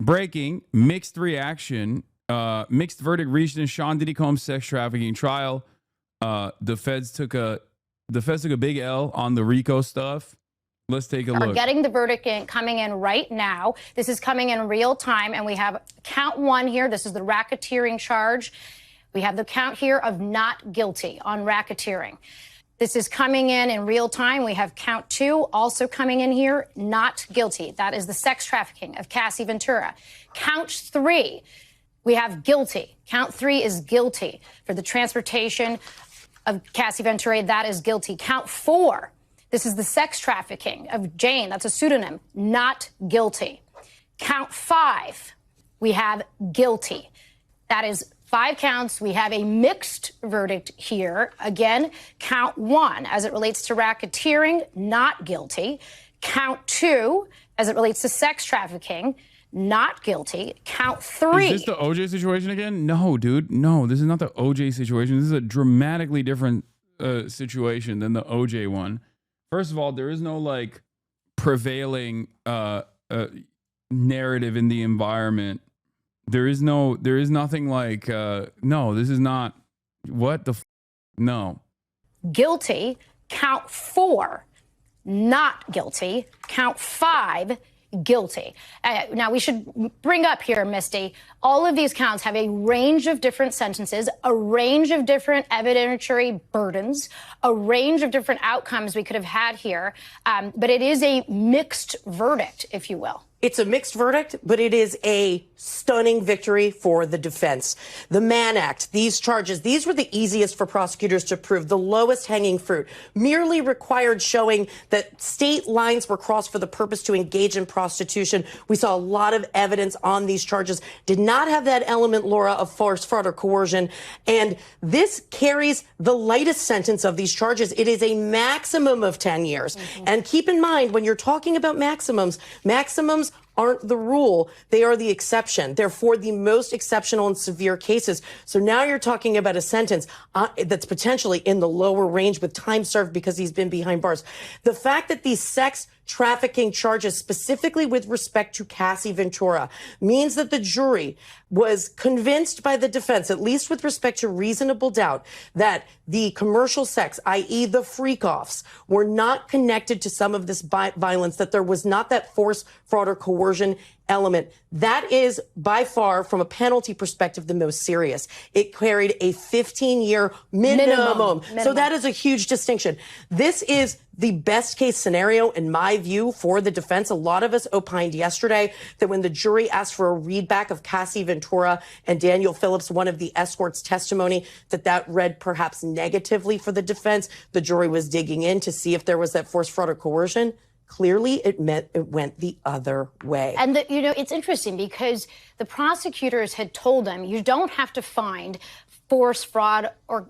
Breaking, mixed reaction, mixed verdict reached in Sean Diddy Combs sex trafficking trial. The feds took a big L on the RICO stuff. Let's take a look. Are getting the verdict coming in right now. This is coming in real time, and we have count one here. This is the racketeering charge. We have the count here of not guilty on racketeering. This is coming in real time. We have count two also coming in here, not guilty. That is the sex trafficking of Cassie Ventura. Count three, we have guilty. Count three is guilty for the transportation of Cassie Ventura. That is guilty. Count four, this is the sex trafficking of Jane. That's a pseudonym. Not guilty. Count five, we have guilty. That is 5 counts. We have a mixed verdict here. Again, count one, as it relates to racketeering, not guilty. Count two, as it relates to sex trafficking, not guilty. Count three. Is this the OJ situation again? No, dude. No, this is not the OJ situation. This is a dramatically different situation than the OJ one. First of all, there is no like prevailing narrative in the environment. There is nothing like, no, this is not, what the no. Guilty, count four, not guilty, count five, guilty. Now, we should bring up here, Misty, all of these counts have a range of different sentences, a range of different evidentiary burdens, a range of different outcomes we could have had here, but it is a mixed verdict, if you will. It's a mixed verdict, but it is a stunning victory for the defense. The Mann Act, these charges, these were the easiest for prosecutors to prove, the lowest hanging fruit, merely required showing that state lines were crossed for the purpose to engage in prostitution. We saw a lot of evidence on these charges, did not have that element, Laura, of force, fraud, or coercion. And this carries the lightest sentence of these charges. It is a maximum of 10 years. And keep in mind, when you're talking about maximums aren't the rule. They are the exception. They're for the most exceptional and severe cases. So now you're talking about a sentence that's potentially in the lower range with time served because he's been behind bars. The fact that these sex trafficking charges, specifically with respect to Cassie Ventura, means that the jury was convinced by the defense, at least with respect to reasonable doubt, that the commercial sex, i.e. the freak-offs, were not connected to some of this violence, that there was not that force, fraud, or coercion element. That is by far, from a penalty perspective, the most serious. It carried a 15-year minimum. So that is a huge distinction. This is the best case scenario, in my view, for the defense. A lot of us opined yesterday that when the jury asked for a readback of Cassie Ventura and Daniel Phillips, one of the escorts' testimony, that read perhaps negatively for the defense. The jury was digging in to see if there was that force, fraud, or coercion. Clearly, it went the other way. And, it's interesting because the prosecutors had told them you don't have to find force, fraud, or,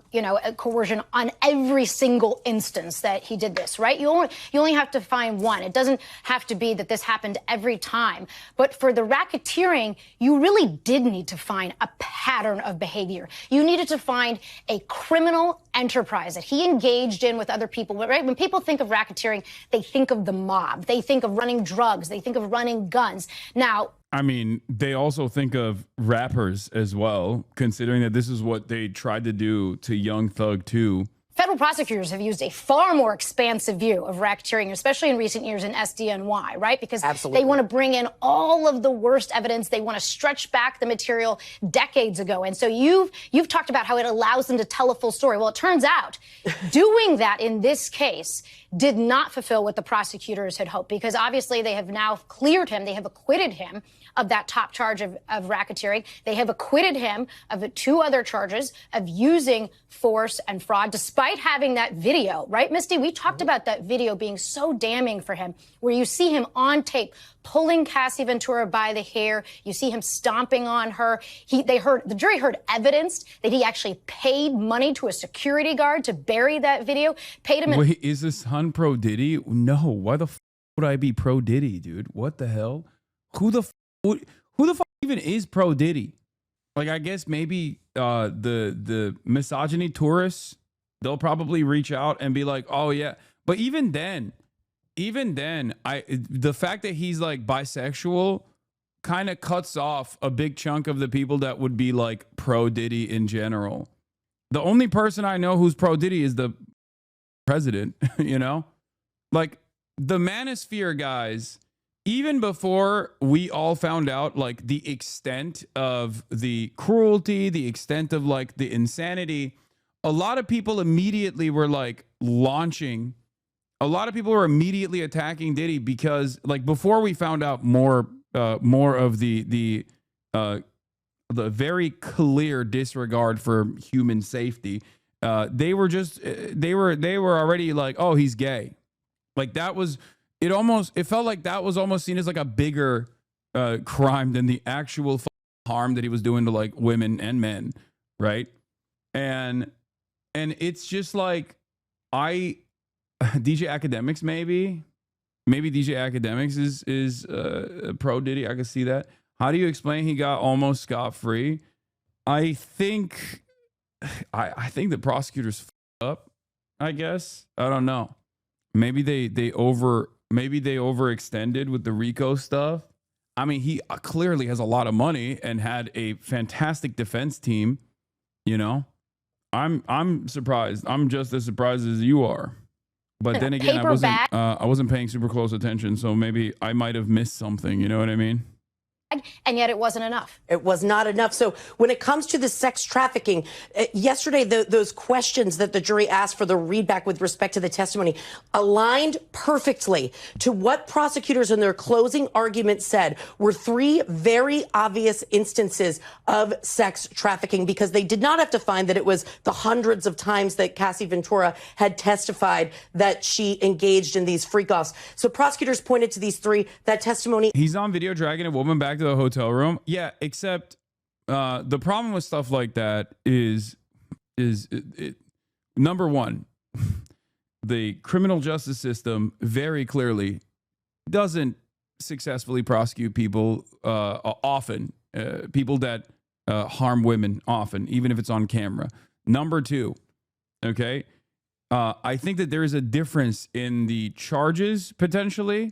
coercion on every single instance that he did this, right? You only have to find one. It doesn't have to be that this happened every time. But for the racketeering, you really did need to find a pattern of behavior. You needed to find a criminal enterprise that he engaged in with other people, right? When people think of racketeering, they think of the mob. They think of running drugs. They think of running guns. Now, I mean, they also think of rappers as well, considering that this is what they tried to do to Young Thug too. Federal prosecutors have used a far more expansive view of racketeering, especially in recent years in SDNY, right? Because they want to bring in all of the worst evidence. They want to stretch back the material decades ago. And so you've talked about how it allows them to tell a full story. Well, it turns out doing that in this case did not fulfill what the prosecutors had hoped, because obviously they have now cleared him. They have acquitted him of that top charge of racketeering. They have acquitted him of the 2 other charges of using force and fraud, despite having that video, right, Misty? We talked about that video being so damning for him, where you see him on tape pulling Cassie Ventura by the hair. You see him stomping on her. The jury heard evidence that he actually paid money to a security guard to bury that video. Paid him. Wait, is this Hun pro Diddy? No. Why the would I be pro Diddy, dude? What the hell? Who the even is pro Diddy? Like, I guess maybe the misogyny tourists, they'll probably reach out and be like, oh yeah. But even then, the fact that he's like bisexual kind of cuts off a big chunk of the people that would be like pro Diddy in general. The only person I know who's pro Diddy is the president, you know? Like the manosphere guys, even before we all found out like the extent of the cruelty, the extent of like the insanity, a lot of people immediately were like launching. A lot of people were immediately attacking Diddy because like before we found out more of the very clear disregard for human safety, they were already like, oh, he's gay. Like that was it felt like that was almost seen as like a bigger crime than the actual harm that he was doing to like women and men, right? And it's just like DJ Academics maybe DJ Academics is pro Diddy. I can see that. How do you explain he got almost scot-free? I think the prosecutors up. I guess I don't know. Maybe they overextended with the RICO stuff. I mean, he clearly has a lot of money and had a fantastic defense team. You know, I'm surprised. I'm just as surprised as you are. But then again, I wasn't paying super close attention, so maybe I might have missed something. You know what I mean? And yet it wasn't enough. It was not enough. So when it comes to the sex trafficking, yesterday, those questions that the jury asked for the readback with respect to the testimony aligned perfectly to what prosecutors in their closing argument said were three very obvious instances of sex trafficking, because they did not have to find that it was the hundreds of times that Cassie Ventura had testified that she engaged in these freak-offs. So prosecutors pointed to these three. That testimony. He's on video dragging a woman back to the hotel room. Yeah, except the problem with stuff like that is number one, the criminal justice system very clearly doesn't successfully prosecute people often, people that harm women often, even if it's on camera. Number two, okay, I think that there is a difference in the charges potentially.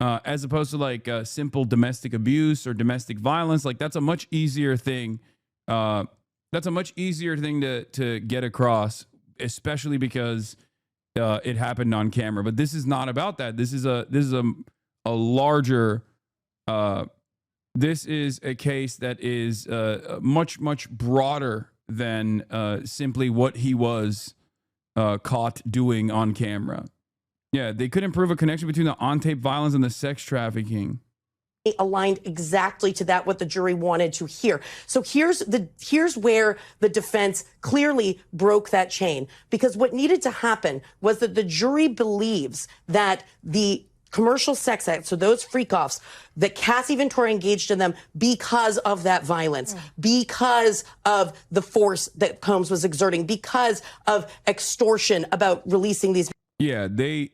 As opposed to like simple domestic abuse or domestic violence. Like that's a much easier thing. That's a much easier thing to get across, especially because it happened on camera. But this is not about that. This is a larger. This is a case that is much broader than simply what he was caught doing on camera. Yeah, they couldn't prove a connection between the on-tape violence and the sex trafficking. Aligned exactly to that, what the jury wanted to hear. So here's where the defense clearly broke that chain, because what needed to happen was that the jury believes that the commercial sex act, so those freak-offs, that Cassie Ventura engaged in them because of that violence, because of the force that Combs was exerting, because of extortion about releasing these. Yeah, the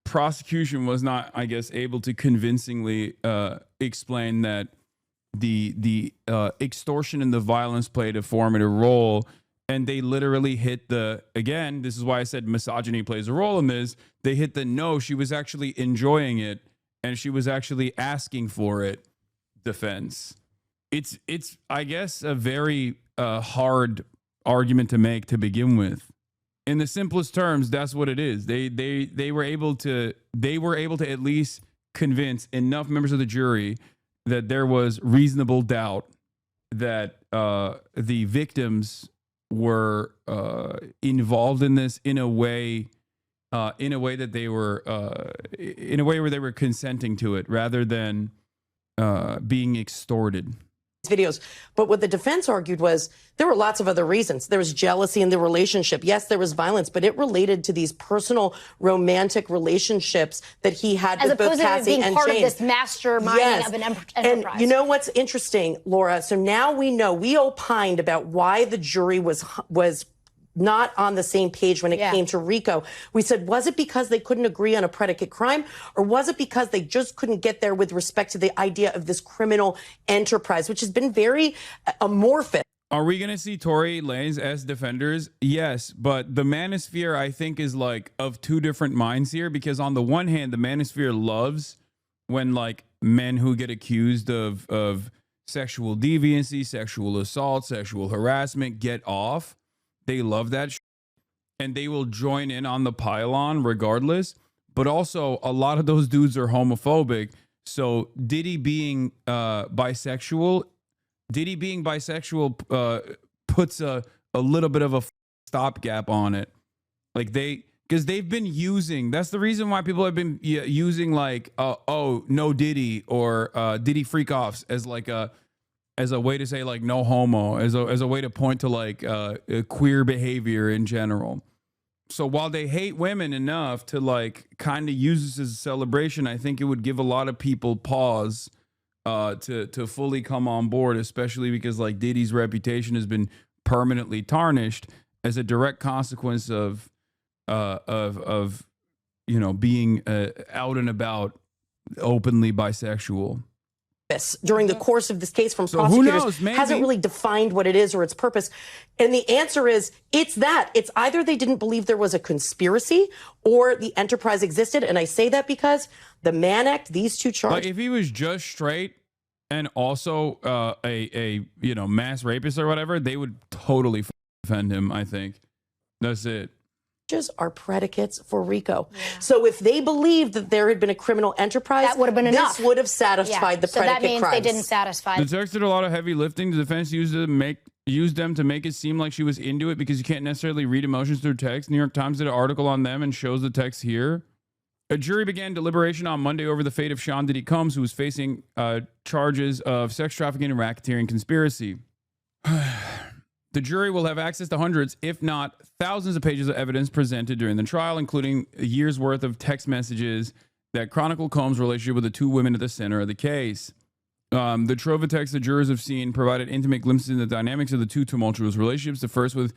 prosecution was not, I guess, able to convincingly explain that the extortion and the violence played a formative role, and they literally hit again, this is why I said misogyny plays a role in this. They hit no, she was actually enjoying it, and she was actually asking for it defense. It's I guess a very hard argument to make to begin with. In the simplest terms, that's what it is. They were able to at least convince enough members of the jury that there was reasonable doubt that the victims were involved in this in a way that they were in a way where they were consenting to it rather than being extorted. Videos. But what the defense argued was there were lots of other reasons. There was jealousy in the relationship. Yes, there was violence, but it related to these personal romantic relationships that he had with both Cassie and James. As opposed to being part of this masterminding of an enterprise. And you know what's interesting, Laura? So now we know, we opined about why the jury was not on the same page when it came to RICO. We said, was it because they couldn't agree on a predicate crime, or was it because they just couldn't get there with respect to the idea of this criminal enterprise, which has been very amorphous? Are we going to see Tory Lanez as defenders? Yes, but the manosphere, I think, is like of two different minds here, because on the one hand, the manosphere loves when like men who get accused of sexual deviancy, sexual assault, sexual harassment get off. They love that and they will join in on the pylon regardless. But also a lot of those dudes are homophobic. So Diddy being bisexual puts a little bit of a stopgap on it. Like because they've been using, that's the reason why people have been using like, oh, no Diddy or Diddy freak offs as like as a way to say like no homo, as a way to point to like queer behavior in general. So while they hate women enough to like kind of use this as a celebration, I think it would give a lot of people pause to fully come on board, especially because like Diddy's reputation has been permanently tarnished as a direct consequence of you know, being out and about openly bisexual. During the course of this case from So who prosecutors knows, hasn't really defined what it is or its purpose. And the answer is it's that. It's either they didn't believe there was a conspiracy or the enterprise existed. And I say that because the Mann Act, these two charges. Like if he was just straight and also a you know, mass rapist or whatever, they would totally defend him, I think. That's it. Are predicates for RICO. Yeah. So if they believed that there had been a criminal enterprise, that would have been enough. This would have satisfied the predicate crimes. So that means they didn't satisfy. The text did a lot of heavy lifting. The defense used them to make it seem like she was into it because you can't necessarily read emotions through text. New York Times did an article on them and shows the text here. A jury began deliberation on Monday over the fate of Sean Diddy Combs, who was facing charges of sex trafficking and racketeering conspiracy. The jury will have access to hundreds, if not thousands of pages of evidence presented during the trial, including a year's worth of text messages that chronicle Combs' relationship with the two women at the center of the case. The trove of texts the jurors have seen provided intimate glimpses into the dynamics of the two tumultuous relationships. The first with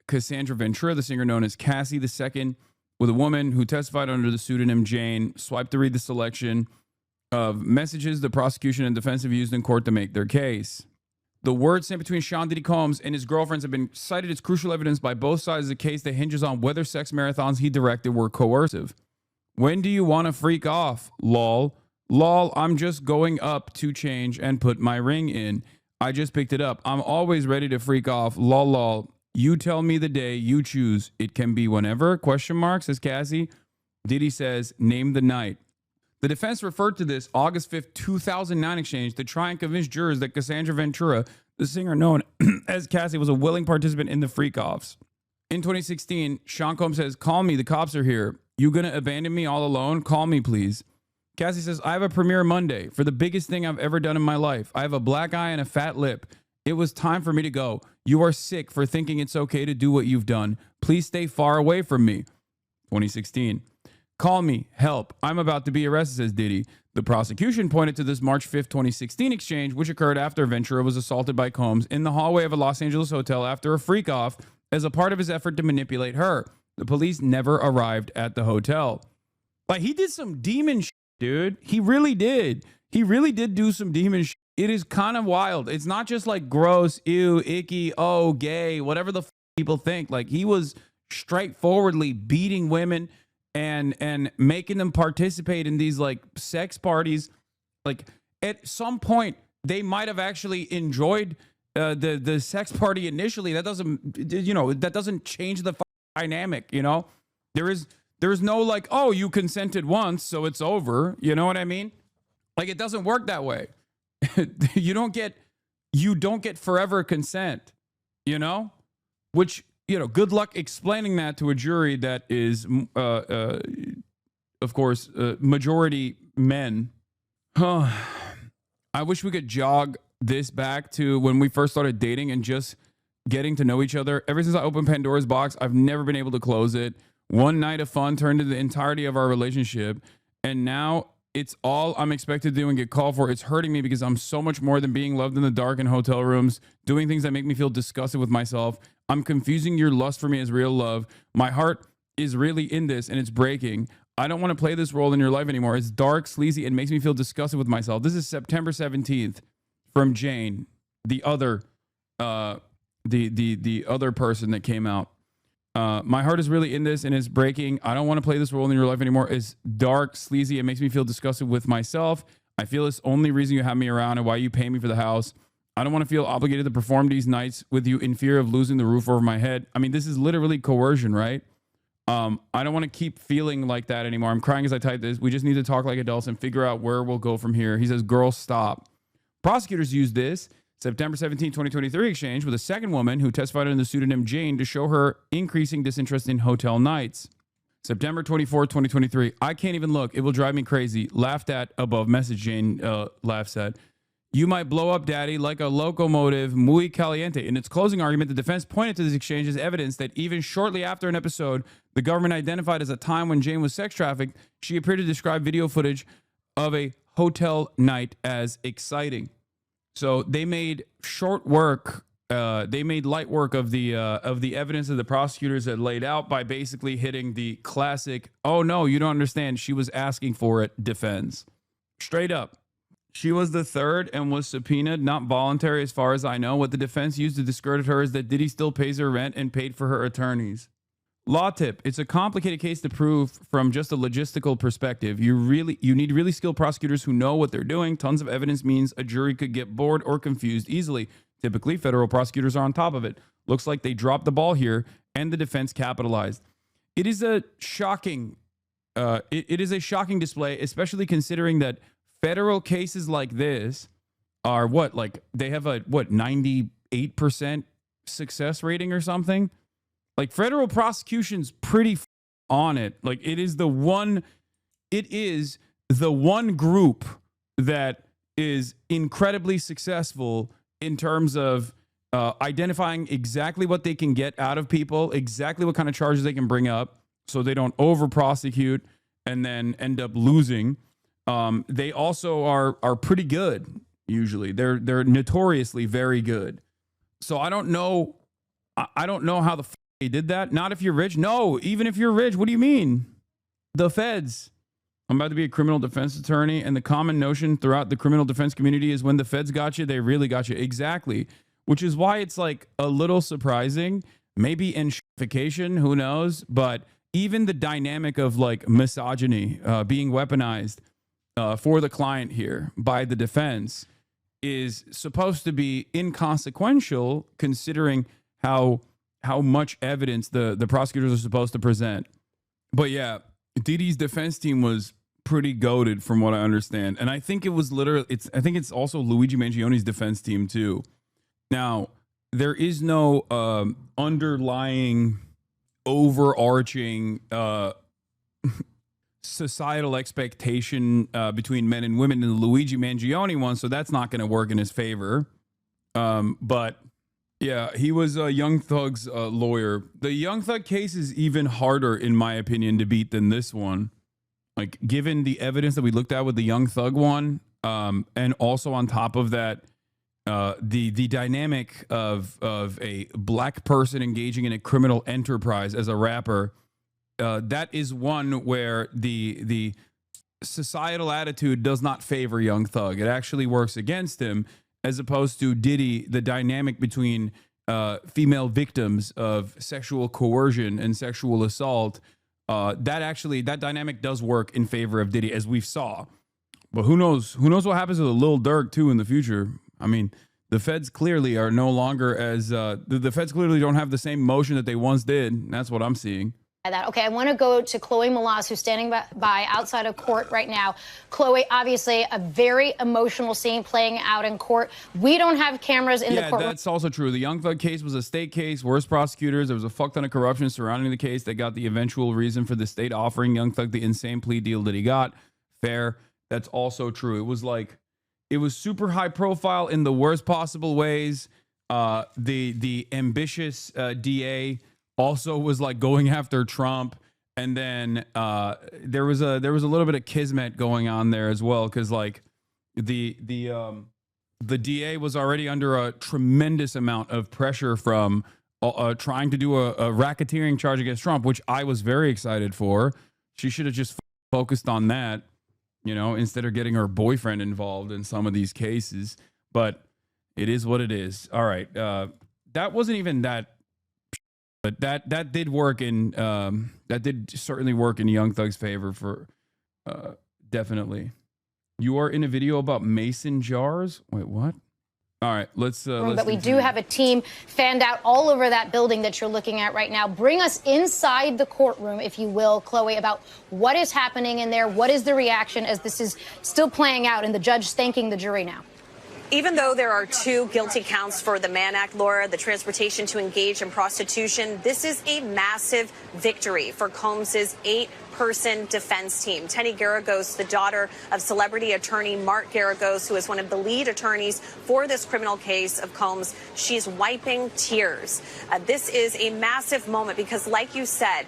Cassandra Ventura, the singer known as Cassie. The second with a woman who testified under the pseudonym Jane. Swipe to read the selection of messages the prosecution and defense have used in court to make their case. The words sent between Sean Diddy Combs and his girlfriends have been cited as crucial evidence by both sides of the case that hinges on whether sex marathons he directed were coercive. When do you want to freak off? Lol. Lol, I'm just going up to change and put my ring in. I just picked it up. I'm always ready to freak off. Lol, lol. You tell me the day you choose. It can be whenever, ? Says Cassie. Diddy says, name the night. The defense referred to this August 5th, 2009 exchange to try and convince jurors that Cassandra Ventura, the singer known as Cassie, was a willing participant in the freak-offs. In 2016, Sean Combs says, call me, the cops are here. You gonna abandon me all alone? Call me, please. Cassie says, I have a premiere Monday for the biggest thing I've ever done in my life. I have a black eye and a fat lip. It was time for me to go. You are sick for thinking it's okay to do what you've done. Please stay far away from me. 2016. Call me, help. I'm about to be arrested, says Diddy. The prosecution pointed to this March 5th, 2016 exchange, which occurred after Ventura was assaulted by Combs in the hallway of a Los Angeles hotel after a freak-off as a part of his effort to manipulate her. The police never arrived at the hotel. Like, he did some demon shit, dude. He really did. He really did do some demon shit. It is kind of wild. It's not just like gross, ew, icky, oh, gay, whatever the people think. Like, he was straightforwardly beating women and making them participate in these like sex parties. Like at some point they might have actually enjoyed the sex party initially. That doesn't change the dynamic. There is no like, oh, you consented once so it's over, you know what I mean? Like, it doesn't work that way. you don't get forever consent, which, good luck explaining that to a jury that is, of course, majority men. I wish we could jog this back to when we first started dating and just getting to know each other. Ever since I opened Pandora's box, I've never been able to close it. One night of fun turned into the entirety of our relationship. And now it's all I'm expected to do and get called for. It's hurting me because I'm so much more than being loved in the dark in hotel rooms, doing things that make me feel disgusted with myself. I'm confusing your lust for me as real love. My heart is really in this and it's breaking. I don't want to play this role in your life anymore. It's dark, sleazy, and makes me feel disgusted with myself. This is September 17th from Jane, the other, the other person that came out. My heart is really in this and it's breaking. I don't want to play this role in your life anymore. It's dark, sleazy. It makes me feel disgusted with myself. I feel it's the only reason you have me around and why you pay me for the house. I don't want to feel obligated to perform these nights with you in fear of losing the roof over my head. I mean, this is literally coercion, right? I don't want to keep feeling like that anymore. I'm crying as I type this. We just need to talk like adults and figure out where we'll go from here. He says, girl, stop. Prosecutors used this September 17, 2023 exchange with a second woman who testified under the pseudonym Jane to show her increasing disinterest in hotel nights. September 24, 2023. I can't even look. It will drive me crazy. Laughed at above message, Jane laughs at. You might blow up, daddy, like a locomotive muy caliente. In its closing argument, the defense pointed to this exchange as evidence that even shortly after an episode the government identified as a time when Jane was sex trafficked, she appeared to describe video footage of a hotel night as exciting. So they made short work. They made light work of the evidence that the prosecutors had laid out by basically hitting the classic, oh no, you don't understand, she was asking for it defense. Straight up. She was the third and was subpoenaed, not voluntary as far as I know. What the defense used to discredit her is that Diddy still pays her rent and paid for her attorneys. Law tip. It's a complicated case to prove from just a logistical perspective. You need really skilled prosecutors who know what they're doing. Tons of evidence means a jury could get bored or confused easily. Typically, federal prosecutors are on top of it. Looks like they dropped the ball here and the defense capitalized. It is a shocking, it is a shocking display, especially considering that federal cases like this are they have a 98% success rating or something. Like federal prosecution's pretty on it. Like it is the one group that is incredibly successful in terms of identifying exactly what they can get out of people, exactly what kind of charges they can bring up so they don't over prosecute and then end up losing. They also are pretty good. Usually they're notoriously very good. So I don't know how the they did that. Not if you're rich. No, even if you're rich. What do you mean? The feds. I'm about to be a criminal defense attorney, and the common notion throughout the criminal defense community is when the feds got you, they really got you. Exactly. Which is why it's like a little surprising. Maybe enshrification, who knows? But even the dynamic of like misogyny being weaponized for the client here by the defense is supposed to be inconsequential considering how much evidence the prosecutors are supposed to present. But yeah, Diddy's defense team was pretty goated from what I understand. And I think it was I think it's also Luigi Mangioni's defense team too. Now, there is no underlying overarching societal expectation between men and women in the Luigi Mangione one, so that's not going to work in his favor. But yeah, he was Young Thug's lawyer. The Young Thug case is even harder, in my opinion, to beat than this one. Like, given the evidence that we looked at with the Young Thug one, and also on top of that, the dynamic of a black person engaging in a criminal enterprise as a rapper, that is one where the societal attitude does not favor Young Thug. It actually works against him, as opposed to Diddy, the dynamic between female victims of sexual coercion and sexual assault, that dynamic does work in favor of Diddy, as we saw. But who knows what happens with a Lil Durk too in the future. I mean, the feds clearly are no longer as the feds clearly don't have the same motion that they once did. That's what I'm seeing. That. Okay, I want to go to Chloe Malas, who's standing by outside of court right now. Chloe, obviously a very emotional scene playing out in court. We don't have cameras in the courtroom. Yeah, that's also true. The Young Thug case was a state case, worst prosecutors. There was a fuck ton of corruption surrounding the case that got the eventual reason for the state offering Young Thug the insane plea deal that he got. Fair. That's also true. It was super high profile in the worst possible ways. The ambitious DA also was like going after Trump, and then there was a little bit of kismet going on there as well, because like the DA was already under a tremendous amount of pressure from trying to do a racketeering charge against Trump, which I was very excited for. She should have just focused on that, instead of getting her boyfriend involved in some of these cases. But it is what it is. All right, that wasn't even that But that did work in that did certainly work in Young Thug's favor for definitely. You are in a video about mason jars. Wait, what? All right, let's but we continue. do have a team fanned out all over that building that you're looking at right now. Bring us inside the courtroom, if you will, Chloe, about what is happening in there. What is the reaction as this is still playing out and the judge thanking the jury now? Even though there are 2 guilty counts for the Mann Act, Laura, the transportation to engage in prostitution, this is a massive victory for Combs's 8-person defense team. Tenny Garagos, the daughter of celebrity attorney Mark Garagos, who is one of the lead attorneys for this criminal case of Combs, she's wiping tears. This is a massive moment because, like you said,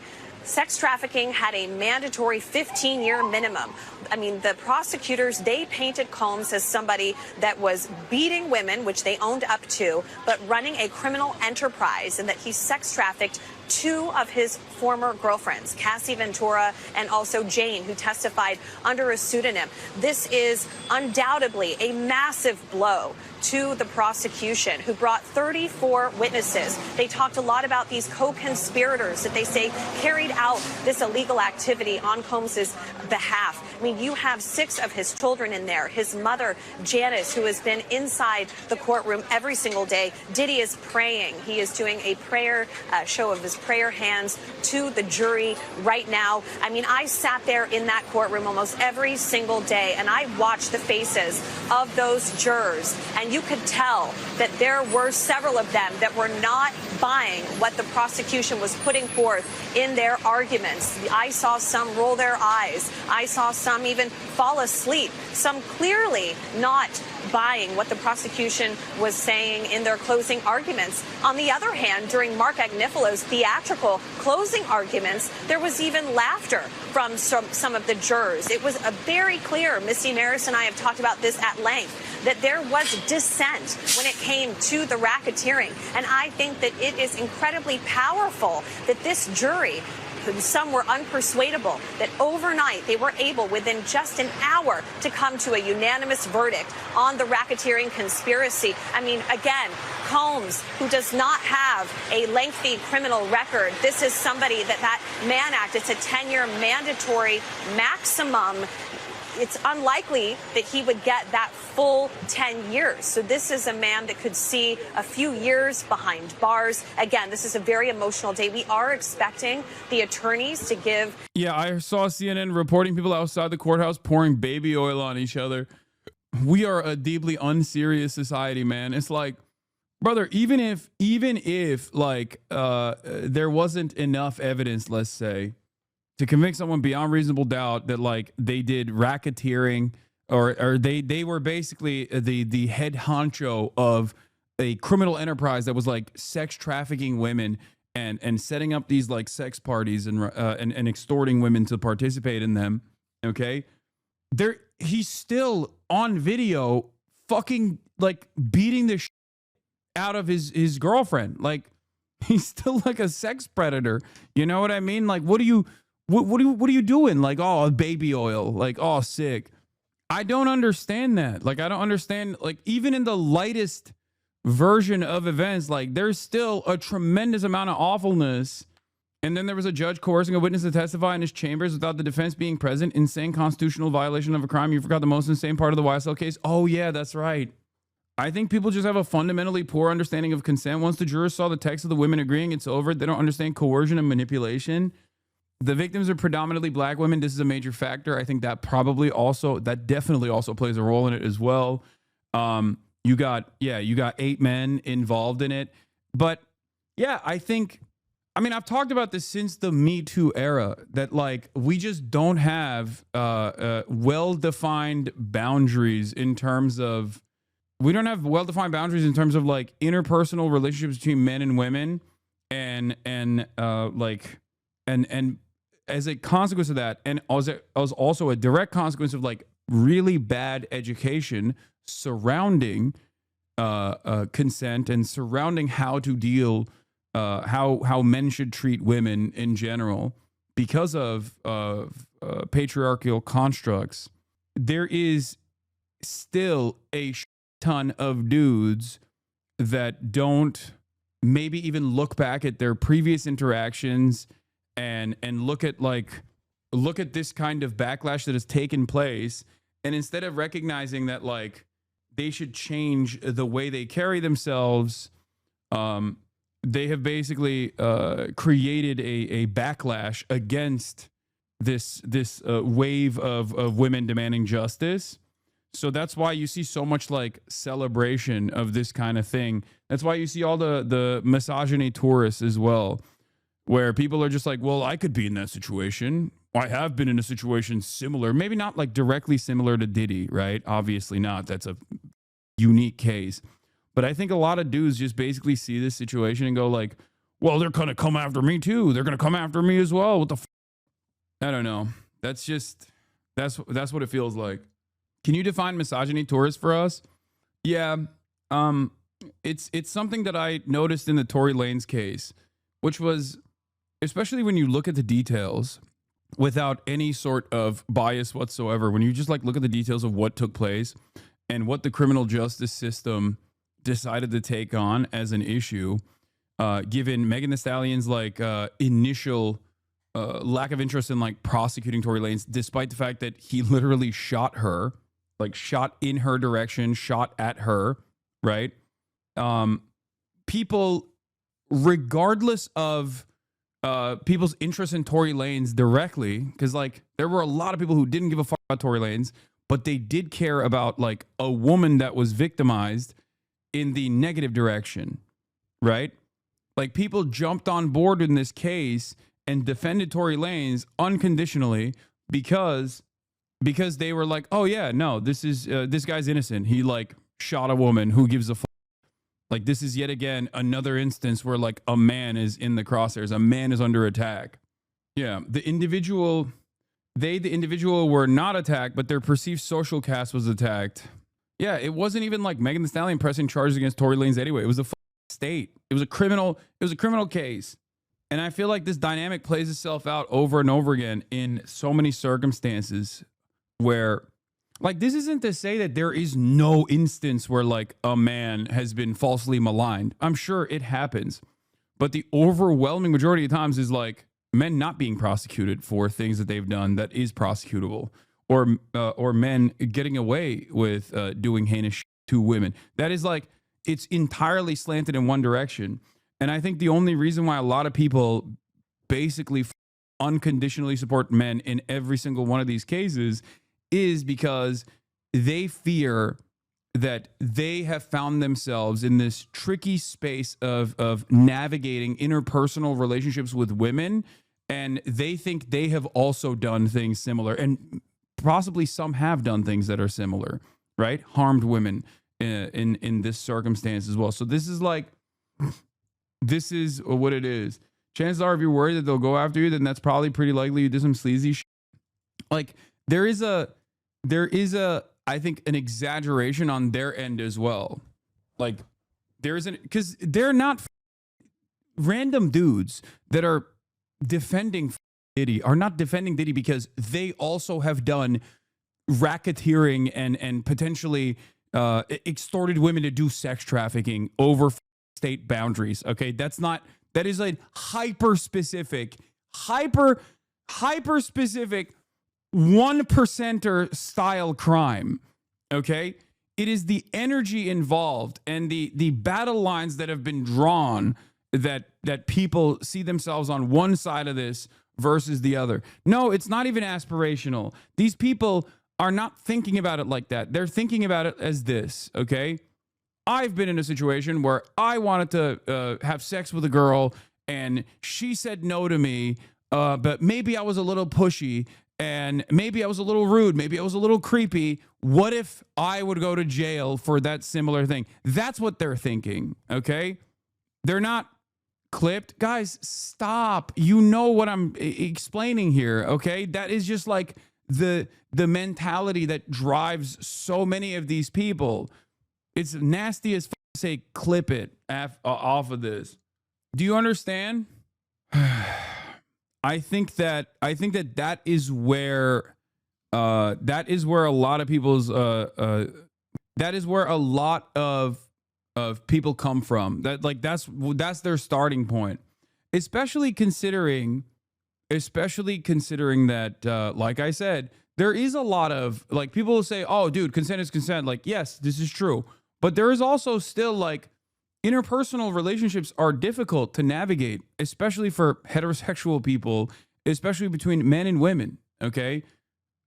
sex trafficking had a mandatory 15-year minimum. I mean, the prosecutors, they painted Combs as somebody that was beating women, which they owned up to, but running a criminal enterprise, and that he sex trafficked 2 of his former girlfriends, Cassie Ventura and also Jane, who testified under a pseudonym. This is undoubtedly a massive blow to the prosecution, who brought 34 witnesses. They talked a lot about these co-conspirators that they say carried out this illegal activity on Combs's behalf. I mean, you have 6 of his children in there. His mother, Janice, who has been inside the courtroom every single day. Diddy is praying. He is doing a prayer show of his prayer hands to the jury right now. I mean, I sat there in that courtroom almost every single day, and I watched the faces of those jurors, and you could tell that there were several of them that were not buying what the prosecution was putting forth in their arguments. I saw some roll their eyes. I saw some even fall asleep, some clearly not buying what the prosecution was saying in their closing arguments. On the other hand, during Mark Agnifalo's theatrical closing arguments, there was even laughter from some of the jurors. It was a very clear, Missy Maris and I have talked about this at length, that there was dissent when it came to the racketeering. And I think that it is incredibly powerful that this jury, some were unpersuadable, that overnight they were able, within just an hour, to come to a unanimous verdict on the racketeering conspiracy. I mean, again, Combs, who does not have a lengthy criminal record, this is somebody that Mann Act, it's a 10-year mandatory maximum. It's unlikely that he would get that full 10 years. So this is a man that could see a few years behind bars. Again, this is a very emotional day. We are expecting the attorneys to give. Yeah, I saw CNN reporting people outside the courthouse pouring baby oil on each other. We are a deeply unserious society, man. It's like, brother, even if like there wasn't enough evidence, let's say, to convict someone beyond reasonable doubt that like they did racketeering or they were basically the head honcho of a criminal enterprise that was like sex trafficking women and setting up these like sex parties and extorting women to participate in them. Okay, he's still on video fucking like beating the shit out of his girlfriend. Like, he's still like a sex predator. You know what I mean? Like, what are you doing? Like, oh, baby oil. Like, oh, sick. I don't understand that. Like, I don't understand. Like, even in the lightest version of events, like, there's still a tremendous amount of awfulness. And then there was a judge coercing a witness to testify in his chambers without the defense being present. Insane constitutional violation of a crime. You forgot the most insane part of the YSL case. Oh, yeah, that's right. I think people just have a fundamentally poor understanding of consent. Once the jurors saw the text of the women agreeing it's over, they don't understand coercion and manipulation. The victims are predominantly black women. This is a major factor. I think that definitely also plays a role in it as well. You got 8 men involved in it. But yeah, I've talked about this since the Me Too era, that like we just don't have well-defined boundaries in terms of like interpersonal relationships between men and women, and as a consequence of that, and as also a direct consequence of like really bad education surrounding consent and surrounding how to deal, how men should treat women in general, because of patriarchal constructs, there is still a ton of dudes that don't maybe even look back at their previous interactions and look at this kind of backlash that has taken place, and instead of recognizing that like they should change the way they carry themselves, they have basically created a backlash against this wave of women demanding justice. So that's why you see so much like celebration of this kind of thing. That's why you see all the misogyny tourists as well, where people are just like, well, I could be in that situation. I have been in a situation similar, maybe not like directly similar to Diddy, right? Obviously not. That's a unique case. But I think a lot of dudes just basically see this situation and go like, well, they're going to come after me too. They're going to come after me as well. What the I don't know. That's what it feels like. Can you define misogyny tourist for us? Yeah. It's something that I noticed in the Tory Lanez case, which was, especially when you look at the details without any sort of bias whatsoever, when you just like look at the details of what took place and what the criminal justice system decided to take on as an issue, given Megan Thee Stallion's like initial lack of interest in like prosecuting Tory Lanez, despite the fact that he literally shot her, like shot in her direction, shot at her, right? People, regardless of people's interest in Tory Lanez directly, because like there were a lot of people who didn't give a fuck about Tory Lanez, but they did care about like a woman that was victimized in the negative direction, right? Like people jumped on board in this case and defended Tory Lanez unconditionally because they were like, oh yeah, no, this guy's innocent. He like shot a woman. Who gives a fuck? Like this is yet again another instance where like a man is in the crosshairs. A man is under attack. Yeah, the individual were not attacked, but their perceived social caste was attacked. Yeah, it wasn't even like Megan Thee Stallion pressing charges against Tory Lanez anyway. It was the state. It was a criminal case. And I feel like this dynamic plays itself out over and over again in so many circumstances where, like, this isn't to say that there is no instance where, like, a man has been falsely maligned. I'm sure it happens. But the overwhelming majority of times is, like, men not being prosecuted for things that they've done that is prosecutable. Or men getting away with doing heinous shit to women. That is, like, it's entirely slanted in one direction. And I think the only reason why a lot of people basically unconditionally support men in every single one of these cases is because they fear that they have found themselves in this tricky space of navigating interpersonal relationships with women, and they think they have also done things similar, and possibly some have done things that are similar, right? Harmed women in this circumstance as well. So this is like, this is what it is. Chances are, if you're worried that they'll go after you, then that's probably pretty likely you did some sleazy shit. Like there is a, I think, an exaggeration on their end as well. Like there isn't, because they're not random dudes that are defending Diddy are not defending Diddy because they also have done racketeering and potentially extorted women to do sex trafficking over state boundaries. Okay, that is a hyper specific 1%er style crime. Okay, it is the energy involved and the battle lines that have been drawn that people see themselves on one side of this versus the other. No, it's not even aspirational. These people are not thinking about it like that. They're thinking about it as this, okay? I've been in a situation where I wanted to have sex with a girl and she said no to me, but maybe I was a little pushy and maybe I was a little rude, maybe I was a little creepy. What if I would go to jail for that similar thing? That's what they're thinking, okay? They're not clipped. Guys, stop. You know what I'm explaining here, okay? That is just like the mentality that drives so many of these people. It's nasty as to say clip it off of this. Do you understand? I think that is where a lot of people's that is where a lot of people come from. That like that's their starting point, especially considering that like I said, there is a lot of like people will say, oh dude, consent is consent. Like, yes, this is true, but there is also still like interpersonal relationships are difficult to navigate, especially for heterosexual people, especially between men and women. Okay,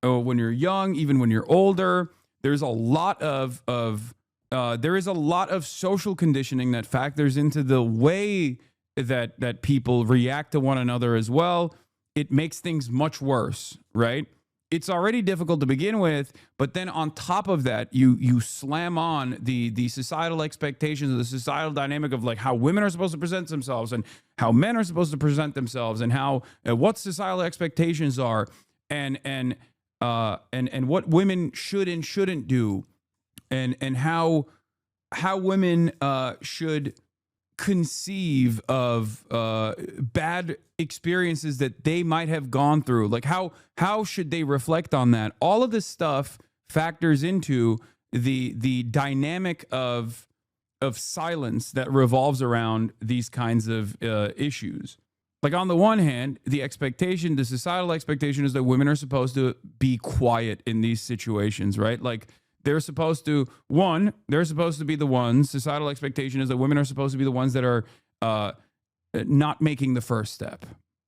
when you're young, even when you're older, there's a lot of there is a lot of social conditioning that factors into the way that people react to one another as well. It makes things much worse, right? It's already difficult to begin with, but then on top of that, you slam on the societal expectations, the societal dynamic of like how women are supposed to present themselves and how men are supposed to present themselves and how what societal expectations are and what women should and shouldn't do and how women should conceive of bad experiences that they might have gone through. Like how should they reflect on that? All of this stuff factors into the dynamic of silence that revolves around these kinds of issues. Like on the one hand, the societal expectation is that women are supposed to be quiet in these situations, right? Like they're supposed to be the ones. Societal expectation is that women are supposed to be the ones that are not making the first step,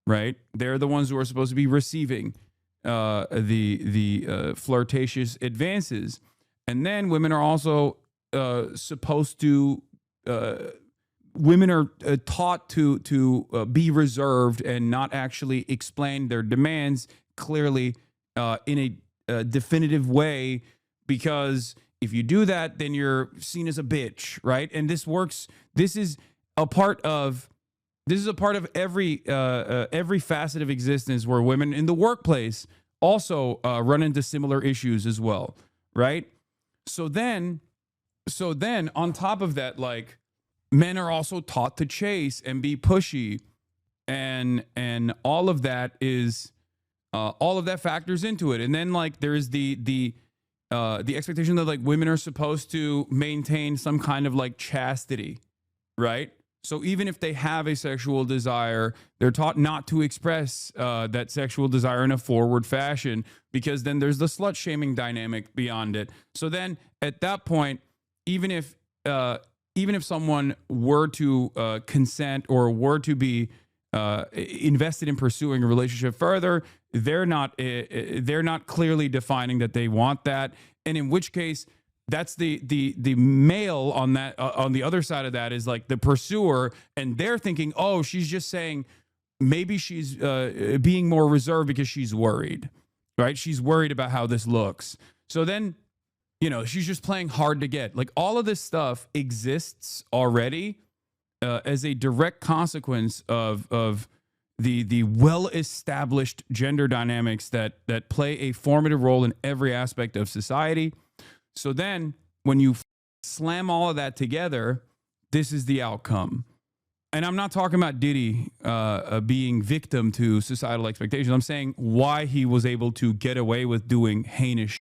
right? They're the ones who are supposed to be receiving the flirtatious advances, and then women are also supposed to. Women are taught to be reserved and not actually explain their demands clearly in a definitive way. Because if you do that, then you're seen as a bitch, right? And this is a part of every facet of existence where women in the workplace also run into similar issues as well, right? So then on top of that, like men are also taught to chase and be pushy, and all of that factors into it. And then like there is the expectation that like women are supposed to maintain some kind of like chastity, right? So even if they have a sexual desire, they're taught not to express that sexual desire in a forward fashion, because then there's the slut shaming dynamic beyond it. So then at that point, even if someone were to consent or were to be invested in pursuing a relationship further, they're not clearly defining that they want that, and in which case that's the male on that on the other side of that is like the pursuer, and they're thinking, oh, she's just saying maybe she's being more reserved because she's worried, right? She's worried about how this looks. So then, she's just playing hard to get. Like all of this stuff exists already as a direct consequence of the well-established gender dynamics that play a formative role in every aspect of society. So then when you slam all of that together, this is the outcome. And I'm not talking about Diddy being victim to societal expectations. I'm saying why he was able to get away with doing heinous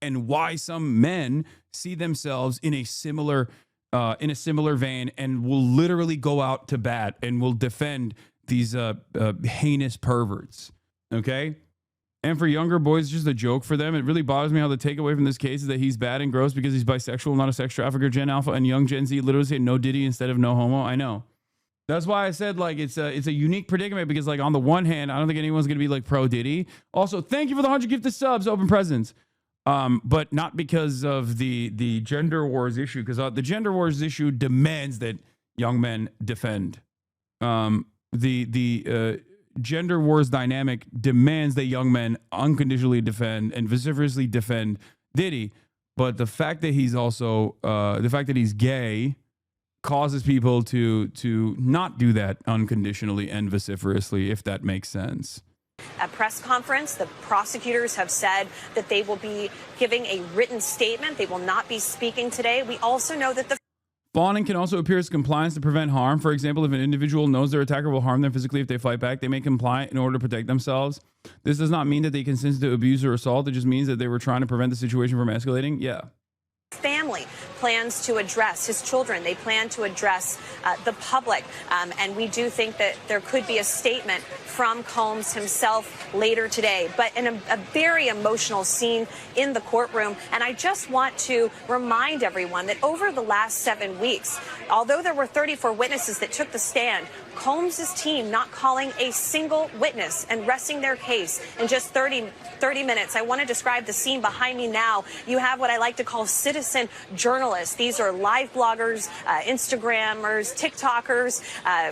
and why some men see themselves in a similar vein and will literally go out to bat and will defend these heinous perverts. Okay. And for younger boys, it's just a joke for them. It really bothers me how the takeaway from this case is that he's bad and gross because he's bisexual, not a sex trafficker. Gen Alpha and young Gen Z literally say no Diddy instead of no homo. I know. That's why I said like it's a unique predicament, because like on the one hand, I don't think anyone's gonna be like pro Diddy. Also, thank you for the 100 gifted subs, open presents. But not because of the gender wars issue, because the gender wars issue demands that young men defend. The gender wars dynamic demands that young men unconditionally defend and vociferously defend Diddy. But the fact that he's also the fact that he's gay causes people to not do that unconditionally and vociferously, if that makes sense. At press conference, the prosecutors have said that they will be giving a written statement. They will not be speaking today. We also know that the fawning can also appear as compliance to prevent harm. For example, if an individual knows their attacker will harm them physically if they fight back, they may comply in order to protect themselves. This does not mean that they consented to abuse or assault. It just means that they were trying to prevent the situation from escalating. Yeah. family plans to address, his children, they plan to address the public. And we do think that there could be a statement from Combs himself later today. But in a very emotional scene in the courtroom. And I just want to remind everyone that over the last 7 weeks, although there were 34 witnesses that took the stand, Combs' team not calling a single witness and resting their case in just 30 minutes. I want to describe the scene behind me now. You have what I like to call citizen journalists. These are live bloggers, Instagrammers, TikTokers,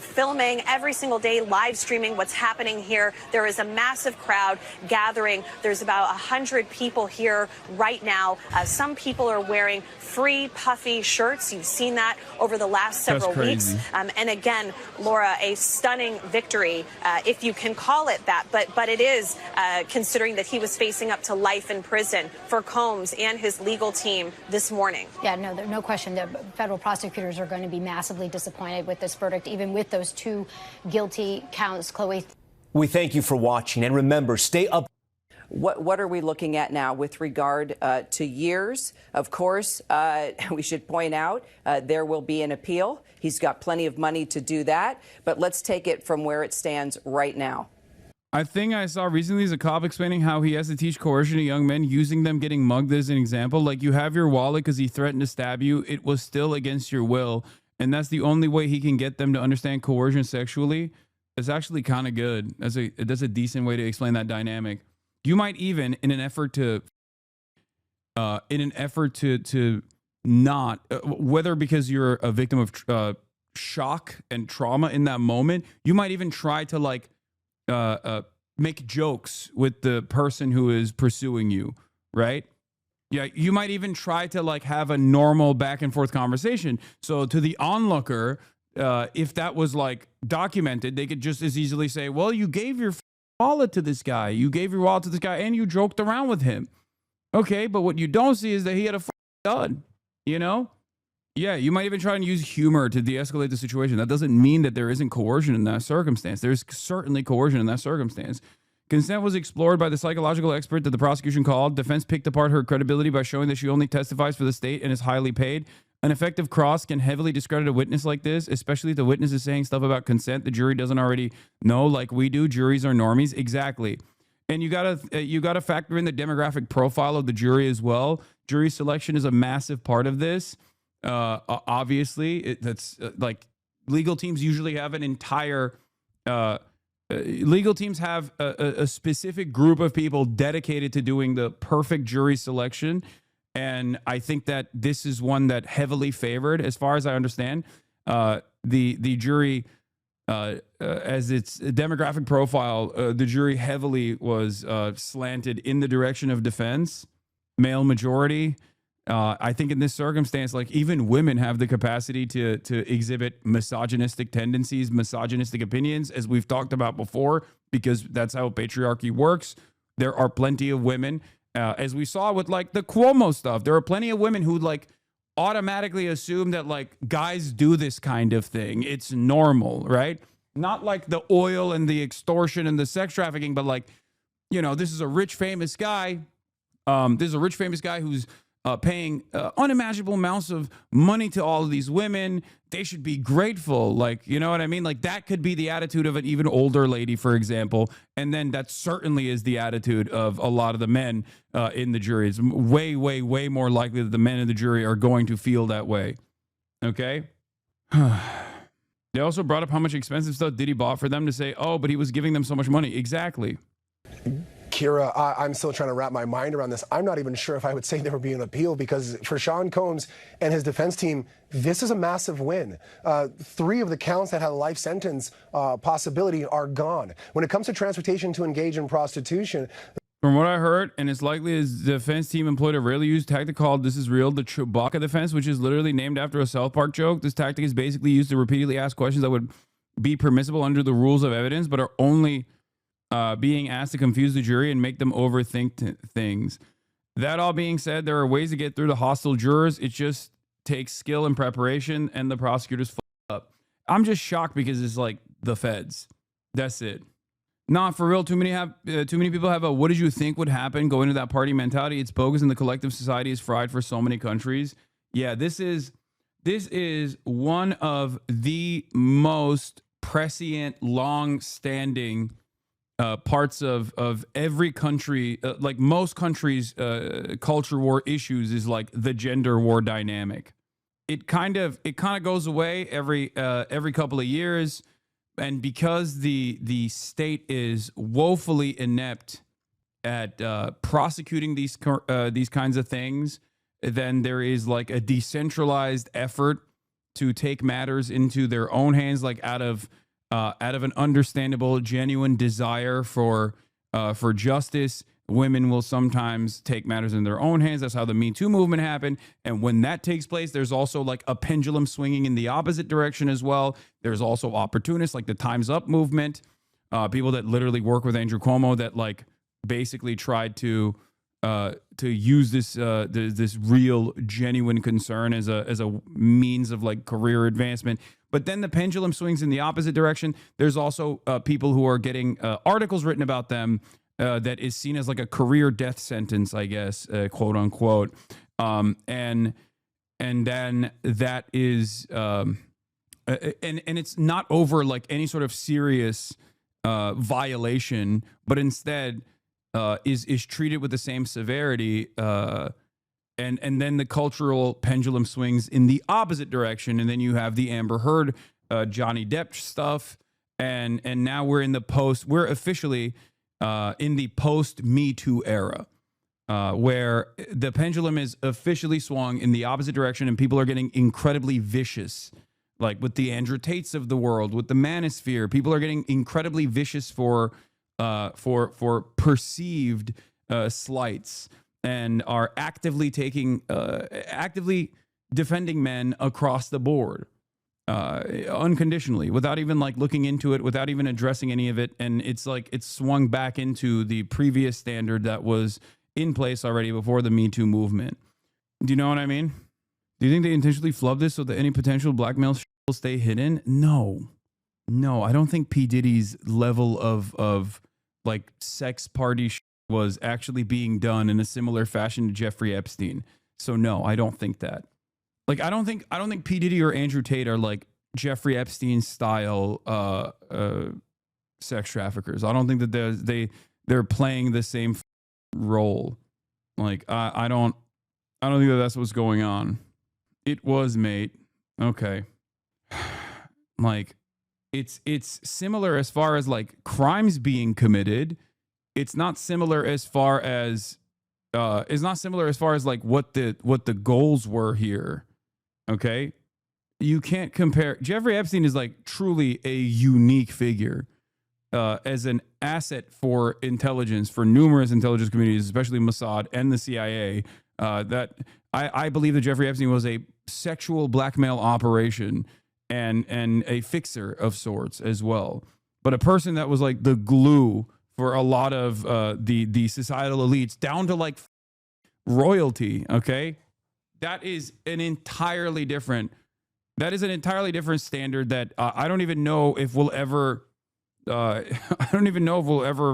filming every single day, live streaming what's happening here. There is a massive crowd gathering. There's about 100 people here right now. Some people are wearing free puffy shirts. You've seen that over the last several weeks. And again, Laura, a stunning victory, if you can call it that. But it is, considering that he was facing up to life in prison for Combs and his legal team this morning. Yeah, no question. The federal prosecutors are going to be massively disappointed with this verdict, even with those 2 guilty counts, Chloe. We thank you for watching, and remember, stay up. What are we looking at now with regard to years? Of course, we should point out there will be an appeal. He's got plenty of money to do that. But let's take it from where it stands right now. I think I saw recently is a cop explaining how he has to teach coercion to young men, using them getting mugged as an example. Like, you have your wallet because he threatened to stab you. It was still against your will. And that's the only way he can get them to understand coercion sexually. It's actually kind of good. That's a decent way to explain that dynamic. You might even, in an effort to not, whether because you're a victim of shock and trauma in that moment, you might even try to like make jokes with the person who is pursuing you, right? Yeah, you might even try to like have a normal back and forth conversation. So to the onlooker, if that was like documented, they could just as easily say, well, you gave your wallet to this guy. You gave your wallet to this guy and you joked around with him. Okay, but what you don't see is that he had a gun, you know? Yeah, you might even try and use humor to de-escalate the situation. That doesn't mean that there isn't coercion in that circumstance. There's certainly coercion in that circumstance. Consent was explored by the psychological expert that the prosecution called. Defense picked apart her credibility by showing that she only testifies for the state and is highly paid. An effective cross can heavily discredit a witness like this, especially if the witness is saying stuff about consent the jury doesn't already know, like we do. Juries are normies. Exactly. And you gotta factor in the demographic profile of the jury as well. Jury selection is a massive part of this. Obviously, that's like legal teams usually have an entire legal teams have a specific group of people dedicated to doing the perfect jury selection. And I think that this is one that heavily favored, as far as I understand, the jury, as its demographic profile, the jury heavily was slanted in the direction of defense, male majority. I think in this circumstance, like even women have the capacity to exhibit misogynistic tendencies, misogynistic opinions, as we've talked about before, because that's how patriarchy works. There are plenty of women. As we saw with like the Cuomo stuff, there are plenty of women who like automatically assume that like guys do this kind of thing. It's normal, right? Not like the oil and the extortion and the sex trafficking, but like, you know, this is a rich, famous guy. This is a rich, famous guy who's paying unimaginable amounts of money to all of these women. They should be grateful. Like, you know what I mean? Like that could be the attitude of an even older lady, for example. And then that certainly is the attitude of a lot of the men in the jury. It's way, way, way more likely that the men in the jury are going to feel that way. Okay. They also brought up how much expensive stuff Diddy bought for them to say, oh, but he was giving them so much money. Exactly. Kira, I'm still trying to wrap my mind around this. I'm not even sure if I would say there would be an appeal, because for Sean Combs and his defense team, this is a massive win. 3 of the counts that had a life sentence possibility are gone. When it comes to transportation to engage in prostitution, from what I heard, and it's likely his defense team employed a rarely used tactic called "This Is Real," the Chewbacca defense, which is literally named after a South Park joke. This tactic is basically used to repeatedly ask questions that would be permissible under the rules of evidence, but are only being asked to confuse the jury and make them overthink things. That all being said, there are ways to get through the hostile jurors. It just takes skill and preparation, and the prosecutors fuck up. I'm just shocked because it's like the feds. That's it. Nah, for real, too many people have a what did you think would happen going to that party mentality. It's bogus and the collective society is fried for so many countries. Yeah, this is one of the most prescient, long-standing parts of every country, like most countries' culture war issues is like the gender war dynamic. It kind of goes away every couple of years. And because the state is woefully inept at prosecuting these kinds of things, then there is like a decentralized effort to take matters into their own hands, like out of an understandable, genuine desire for justice. Women will sometimes take matters in their own hands. That's how the Me Too movement happened. And when that takes place, there's also like a pendulum swinging in the opposite direction as well. There's also opportunists like the Time's Up movement, people that literally work with Andrew Cuomo that like basically tried to use this real genuine concern as a means of like career advancement. But then the pendulum swings in the opposite direction. There's also people who are getting articles written about them that is seen as like a career death sentence, I guess, quote unquote. And then that is, and it's not over like any sort of serious violation, but instead is treated with the same severity. And then the cultural pendulum swings in the opposite direction. And then you have the Amber Heard, Johnny Depp stuff. And now we're officially in the post Me Too era, where the pendulum is officially swung in the opposite direction and people are getting incredibly vicious, like with the Andrew Tates of the world, with the Manosphere. People are getting incredibly vicious for perceived slights and are actively defending men across the board. Unconditionally, without even like looking into it, without even addressing any of it. And it's like it's swung back into the previous standard that was in place already before the Me Too movement. Do you know what I mean? Do you think they intentionally flubbed this so that any potential blackmail will stay hidden? No, I don't think P. Diddy's level of like sex party was actually being done in a similar fashion to Jeffrey Epstein. So no, I don't think that. Like, I don't think P. Diddy or Andrew Tate are like Jeffrey Epstein style sex traffickers. I don't think that they're playing the same role. Like, I don't think that that's what's going on. It was, mate. Okay. Like, it's similar as far as like crimes being committed. It's not similar as far as like what the goals were here. Okay, you can't compare. Jeffrey Epstein is like truly a unique figure as an asset for intelligence, for numerous intelligence communities, especially Mossad and the CIA. That I believe that Jeffrey Epstein was a sexual blackmail operation and a fixer of sorts as well. But a person that was like the glue for a lot of the societal elites down to like royalty. Okay. That is an entirely different standard that I don't even know if we'll ever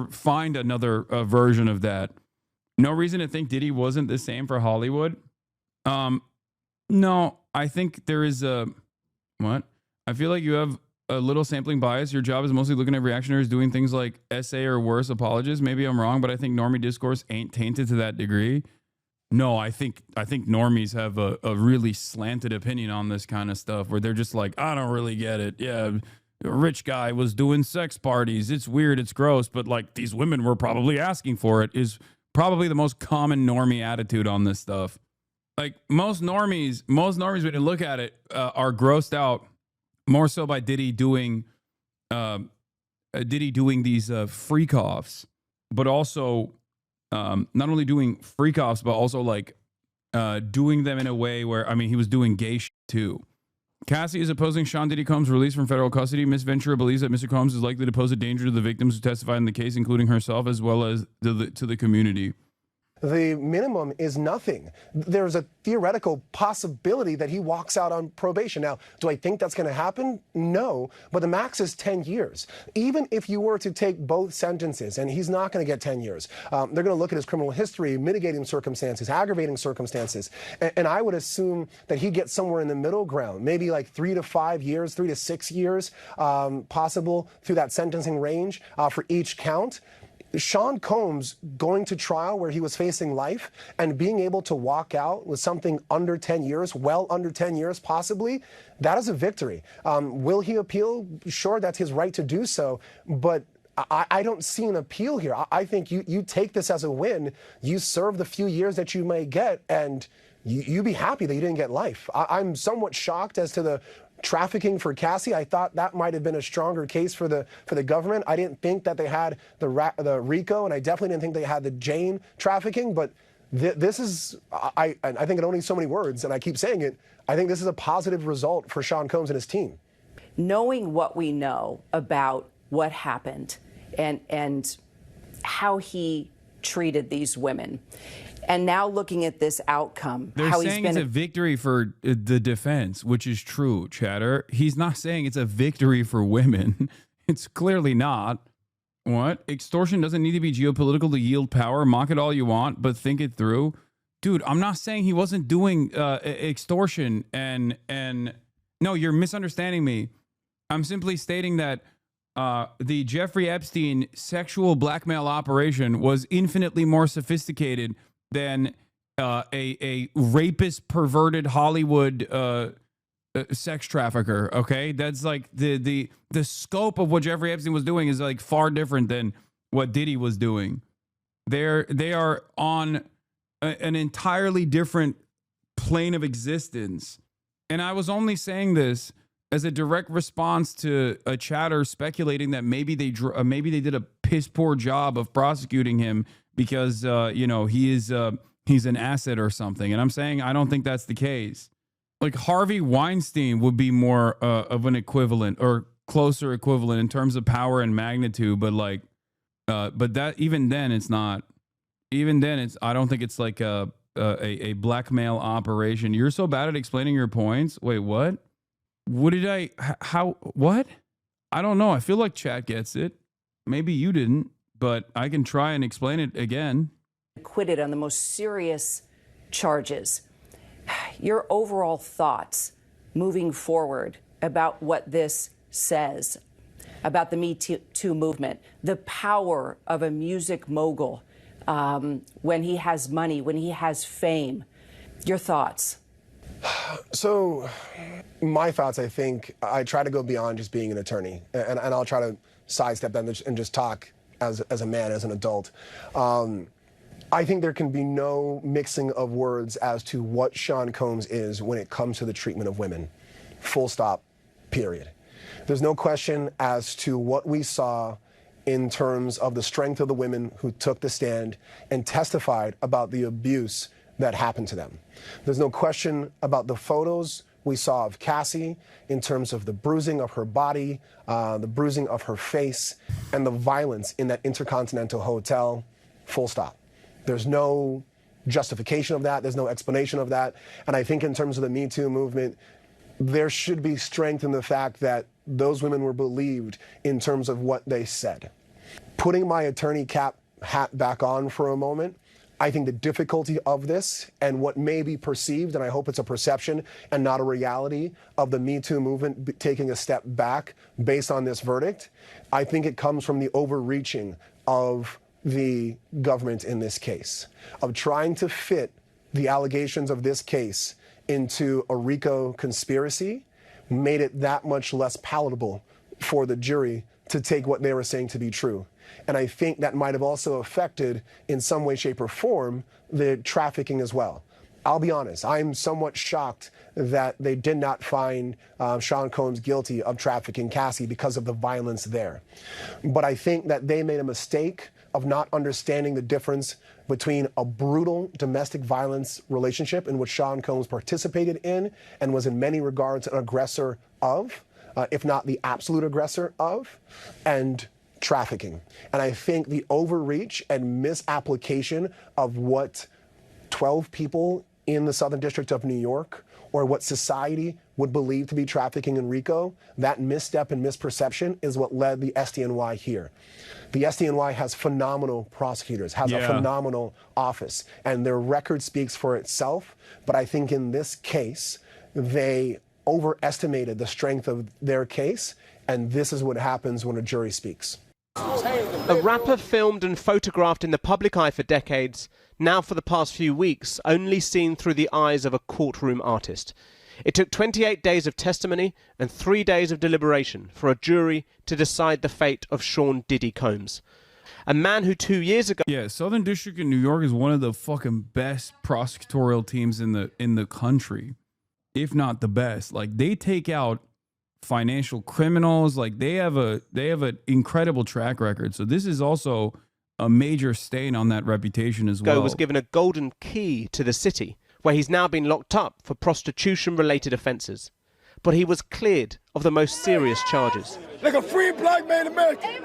find another version of that. No reason to think Diddy wasn't the same for Hollywood. No, I think there is what? I feel like you have a little sampling bias. Your job is mostly looking at reactionaries doing things like essay or worse apologists. Maybe I'm wrong, but I think normie discourse ain't tainted to that degree. No, I think normies have a really slanted opinion on this kind of stuff where they're just like, I don't really get it. Yeah, a rich guy was doing sex parties. It's weird. It's gross. But like these women were probably asking for it is probably the most common normie attitude on this stuff. Like most normies when you look at it are grossed out more so by Diddy doing these freak offs, but also not only doing freak offs, but also like doing them in a way where, I mean, he was doing gay shit too. Cassie is opposing Sean Diddy Combs' release from federal custody. Miss Ventura believes that Mr. Combs is likely to pose a danger to the victims who testified in the case, including herself, as well as to the community. the minimum is nothing. There's a theoretical possibility that he walks out on probation. Now, do I think that's going to happen? No, but the max is 10 years. Even if you were to take both sentences, and he's not going to get 10 years, they're going to look at his criminal history, mitigating circumstances, aggravating circumstances, and I would assume that he gets somewhere in the middle ground, maybe like 3 to 5 years, 3 to 6 years, possible through that sentencing range for each count. Sean Combs going to trial where he was facing life and being able to walk out with something under 10 years, well under 10 years possibly, that is a victory. Will he appeal? Sure, that's his right to do so, but I don't see an appeal here. I think you take this as a win, you serve the few years that you may get, and you be happy that you didn't get life. I'm somewhat shocked as to the trafficking for Cassie. I thought that might have been a stronger case for the government. I didn't think that they had the RICO, and I definitely didn't think they had the Jane trafficking. But this is, I think in only so many words, and I keep saying it, I think this is a positive result for Sean Combs and his team. Knowing what we know about what happened and how he treated these women, and now looking at this outcome, they're how saying he's been it's a victory for the defense, which is true, Chatter. He's not saying it's a victory for women. It's clearly not. What? Extortion doesn't need to be geopolitical to yield power. Mock it all you want, but think it through. Dude, I'm not saying he wasn't doing extortion and no, you're misunderstanding me. I'm simply stating that the Jeffrey Epstein sexual blackmail operation was infinitely more sophisticated than a rapist, perverted Hollywood sex trafficker. Okay, that's like the scope of what Jeffrey Epstein was doing is like far different than what Diddy was doing. They are on an entirely different plane of existence, and I was only saying this as a direct response to a chatter speculating that maybe they did a piss poor job of prosecuting him because he's an asset or something. And I'm saying I don't think that's the case. Like Harvey Weinstein would be more of an equivalent or closer equivalent in terms of power and magnitude, but that even then it's not. Even then I don't think it's like a blackmail operation. You're so bad at explaining your points. Wait, what? What? I don't know. I feel like chat gets it. Maybe you didn't, but I can try and explain it again. Acquitted on the most serious charges. Your overall thoughts moving forward about what this says about the Me Too movement, the power of a music mogul when he has money, when he has fame. Your thoughts? So my thoughts, I think, I try to go beyond just being an attorney, and I'll try to sidestep that and just talk as a man, as an adult. I think there can be no mixing of words as to what Sean Combs is when it comes to the treatment of women. Full stop, period. There's no question as to what we saw in terms of the strength of the women who took the stand and testified about the abuse that happened to them. There's no question about the photos we saw of Cassie in terms of the bruising of her body, the bruising of her face, and the violence in that Intercontinental Hotel. Full stop. There's no justification of that. There's no explanation of that. And I think in terms of the Me Too movement, there should be strength in the fact that those women were believed in terms of what they said. Putting my attorney cap hat back on for a moment, I think the difficulty of this and what may be perceived, and I hope it's a perception and not a reality, of the Me Too movement taking a step back based on this verdict, I think it comes from the overreaching of the government in this case, of trying to fit the allegations of this case into a RICO conspiracy, made it that much less palatable for the jury to take what they were saying to be true. And I think that might have also affected, in some way, shape, or form, the trafficking as well. I'll be honest, I'm somewhat shocked that they did not find Sean Combs guilty of trafficking Cassie because of the violence there. But I think that they made a mistake of not understanding the difference between a brutal domestic violence relationship in which Sean Combs participated in and was in many regards an aggressor of, if not the absolute aggressor of, and trafficking. And I think the overreach and misapplication of what 12 people in the Southern District of New York, or what society would believe to be trafficking in RICO, that misstep and misperception is what led the SDNY here. The SDNY has phenomenal prosecutors, has a phenomenal office, and their record speaks for itself. But I think in this case, they overestimated the strength of their case, and this is what happens when a jury speaks. A rapper filmed and photographed in the public eye for decades, now for the past few weeks only seen through the eyes of a courtroom artist. It took 28 days of testimony and 3 days of deliberation for a jury to decide the fate of Sean Diddy Combs, a man who 2 years ago... Yeah, Southern District in New York is one of the fucking best prosecutorial teams in the country, if not the best. Like, they take out financial criminals. Like, they have an incredible track record. So this is also a major stain on that reputation as well. Was given a golden key to the city, where he's now been locked up for prostitution-related offences. But he was cleared of the most serious charges. Like a free black man American.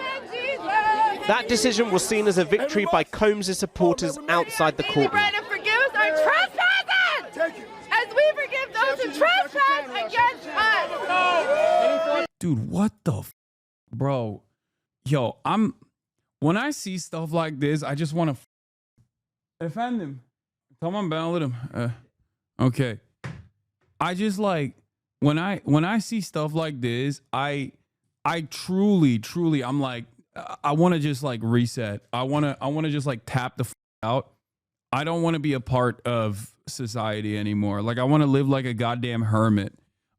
That decision was seen as a victory by Combs' supporters outside the courtroom. Forgive us our trespasses, as we forgive those who trespass against us. Dude, what the bro? Yo, when I see stuff like this, I just want to defend him. Come on, ballot him. Okay. I just like when I see stuff like this, I truly, I'm like, I want to just like reset. I want to just like tap the out. I don't want to be a part of society anymore. Like, I want to live like a goddamn hermit.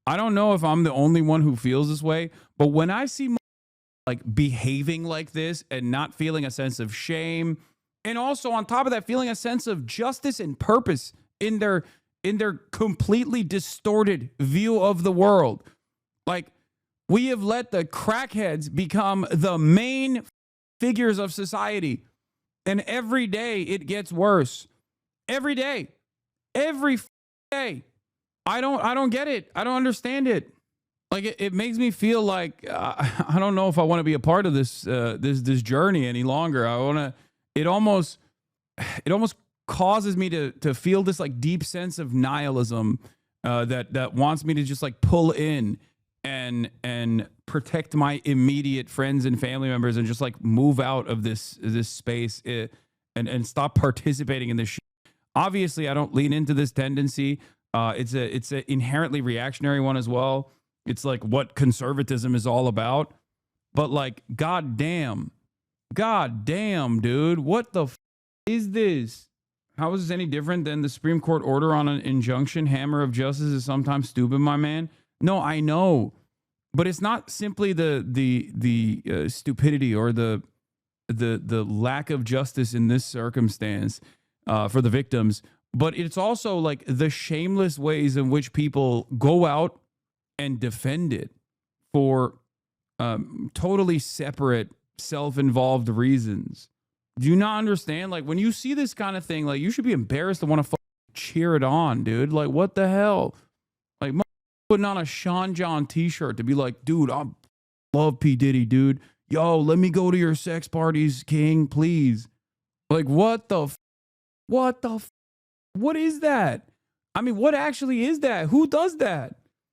I don't know if I'm the only one who feels this way, but when I see like behaving like this and not feeling a sense of shame, and also on top of that, feeling a sense of justice and purpose in their completely distorted view of the world. Like, we have let the crackheads become the main figures of society. And every day it gets worse. Every day. Every day. I don't get it. I don't understand it. Like, it makes me feel like I don't know if I want to be a part of this this journey any longer. It almost causes me to feel this like deep sense of nihilism that wants me to just like pull in and protect my immediate friends and family members and just like move out of this space and stop participating in this shit. Obviously, I don't lean into this tendency. It's a inherently reactionary one as well. It's like what conservatism is all about. But like, goddamn, dude, what the is this? How is this any different than the Supreme Court order on an injunction? Hammer of justice is sometimes stupid, my man. No, I know, but it's not simply the stupidity or the lack of justice in this circumstance for the victims, but it's also like the shameless ways in which people go out and defend it for totally separate, self-involved reasons. Do you not understand? Like, when you see this kind of thing, like, you should be embarrassed to want to cheer it on, dude. Like, what the hell? Like, putting on a Sean John t-shirt to be like, dude, I love P. Diddy, dude. Yo, let me go to your sex parties, king, please. Like, what is that? I mean, what actually is that? Who does that?